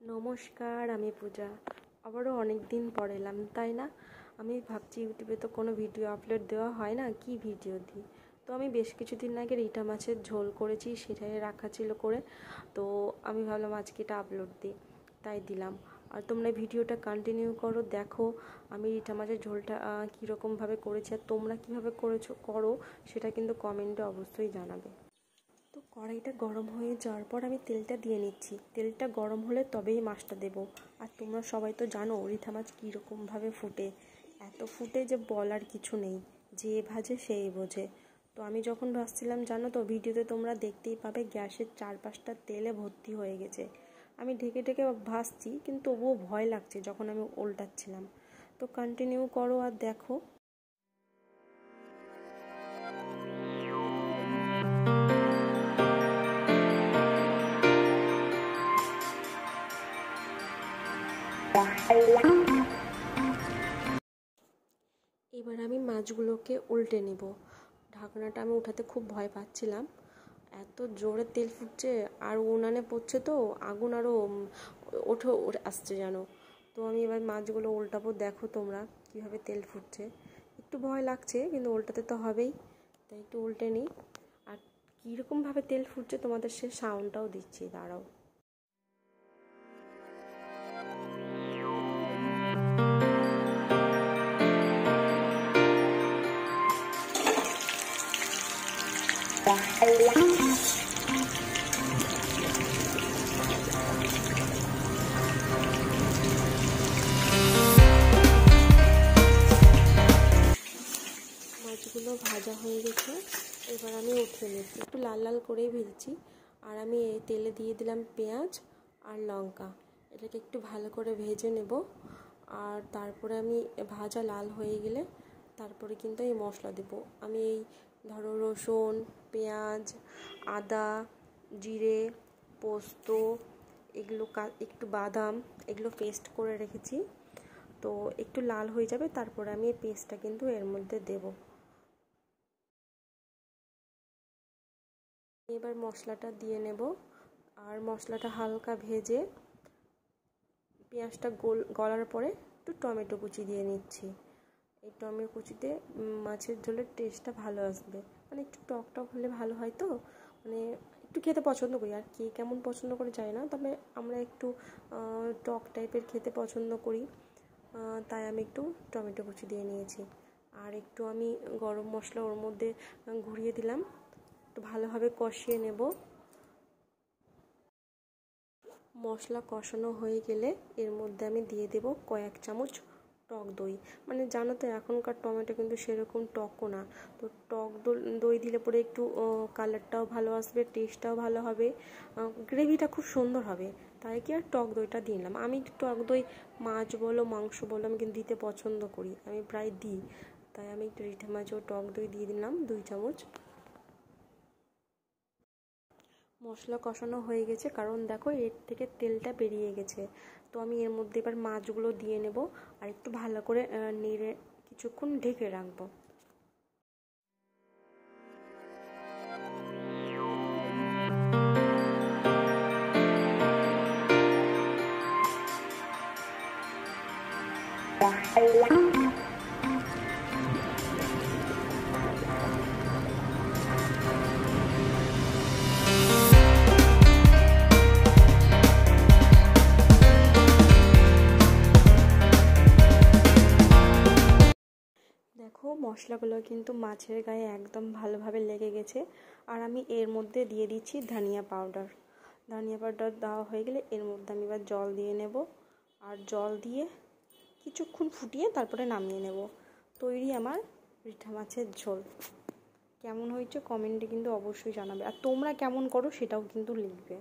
নমস্কার, আমি পূজা। আবারও অনেক দিন পর এলাম, তাই না? আমি ভাবছি ইউটিউবে তো কোনো ভিডিও আপলোড দেওয়া হয় না, কি ভিডিও দিই। তো আমি বেশ কিছুদিন আগে রিঠা মাছের ঝোল করেছি, সেটাই রাখা ছিল করে। তো আমি ভাবলাম আজকে এটা আপলোড দিই, তাই দিলাম। আর তোমরা ভিডিওটা কন্টিনিউ করো, দেখো আমি রিঠা মাছের ঝোলটা কীরকমভাবে করেছি, আর তোমরা কীভাবে করো সেটা কিন্তু কমেন্টে অবশ্যই জানাবে। তো কড়াইটা গরম হয়ে যাওয়ার পর আমি তেলটা দিয়ে নিচ্ছি। তেলটা গরম হলে তবেই মাছটা দেব। আর তোমরা সবাই তো জানো রিঠা মাছ কীরকমভাবে ফুটে, এত ফুটে যে বলার কিছু নেই, যে ভাজে সেই বোঝে। তো আমি যখন ভাজছিলাম, জানো তো ভিডিওতে তোমরা দেখতেই পাবে গ্যাসের চারপাশটা তেলে ভর্তি হয়ে গেছে। আমি ঢেকে ঢেকে ভাজছি, কিন্তু তবুও ভয় লাগছে যখন আমি উল্টাচ্ছিলাম। তো কন্টিনিউ করো আর দেখো। এবার আমি মাছগুলোকে উল্টে নেব। ঢাকনাটা আমি উঠাতে খুব ভয় পাচ্ছিলাম, এত জোরে তেল ফুটছে, আর উনানে পড়ছে তো আগুন আরও ওঠে আসছে যেন। তো আমি এবার মাছগুলো উল্টাবো, দেখো তোমরা কীভাবে তেল ফুটছে। একটু ভয় লাগছে, কিন্তু উল্টাতে তো হবেই, তাই একটু উল্টে নিই। আর কীরকমভাবে তেল ফুটছে তোমাদের সে সাউন্ডটাও দিচ্ছি, দাঁড়াও। মাছগুলো ভাজা হয়ে গেছে, এবার আমি উঠিয়ে নিচ্ছি। একটু লাল লাল করেই ভেজেছি। আর আমি এই তেলে দিয়ে দিলাম পেঁয়াজ আর লঙ্কা। এটাকে একটু ভালো করে ভেজে নেব। আর তারপরে আমি ভাজা লাল হয়ে গেলে তারপরে কিন্তু এই মশলা দেব। আমি এই ধরো রসুন, পেঁয়াজ, আদা, জিরে, পোস্ত, এগুলো একটু বাদাম, এগুলো পেস্ট করে রেখেছি। তো একটু লাল হয়ে যাবে, তারপরে আমি এই পেস্টটা কিন্তু এর মধ্যে দেব। এবার মশলাটা দিয়ে নেব। আর মশলাটা হালকা ভেজে পেঁয়াজটা গলার পরে একটু টমেটো কুচি দিয়ে নিচ্ছি। এই টমেটো কুচিতে মাছের ঝোলের টেস্টটা ভালো আসবে, মানে একটু টক টক হলে ভালো হয়। তো মানে একটু খেতে পছন্দ করি, আর কে কেমন পছন্দ করে যায় না, তবে আমরা একটু টক টাইপের খেতে পছন্দ করি, তাই আমি একটু টমেটো কুচি দিয়ে নিয়েছি। আর একটু আমি গরম মশলা ওর মধ্যে ঘুরিয়ে দিলাম, একটু ভালোভাবে কষিয়ে নেব। মশলা কষানো হয়ে গেলে এর মধ্যে আমি দিয়ে দেব কয়েক চামচ টক দই। মানে জানো তো এখনকার টমেটো কিন্তু সেরকম টকও না, তো টক দই দিলে পরে একটু কালারটাও ভালো আসবে, টেস্টটাও ভালো হবে, গ্রেভিটা খুব সুন্দর হবে। তাই কি আর টক দইটা দিলাম। আমি টক দই মাছ বলো মাংস বলো আমি কিন্তু দিতে পছন্দ করি, আমি প্রায় দিই। তাই আমি একটু রিঠা মাছেও টক দই দিয়ে দিলাম 2 চামচ। মশলা কষানো হয়ে গেছে, কারণ দেখো এর থেকে তেলটা বেরিয়ে গেছে। তো আমি এর মধ্যে এবার মাছগুলো দিয়ে নেব, আর একটু ভালো করে নেড়ে কিছুক্ষণ ঢেকে রাখবো। দেখো মশলাগুলো কিন্তু মাছের গায়ে একদম ভালোভাবে লেগে গেছে। আর আমি এর মধ্যে দিয়ে দিচ্ছি ধনিয়া পাউডার। ধনিয়া পাউডার দেওয়া হয়ে গেলে এর মধ্যে আমি এবার জল দিয়ে নেব। আর জল দিয়ে কিছুক্ষণ ফুটিয়ে তারপরে নামিয়ে নেব। তৈরি আমার রিঠা মাছের ঝোল। কেমন হয়েছে কমেন্টে কিন্তু অবশ্যই জানাবে, আর তোমরা কেমন করো সেটাও কিন্তু লিখবে।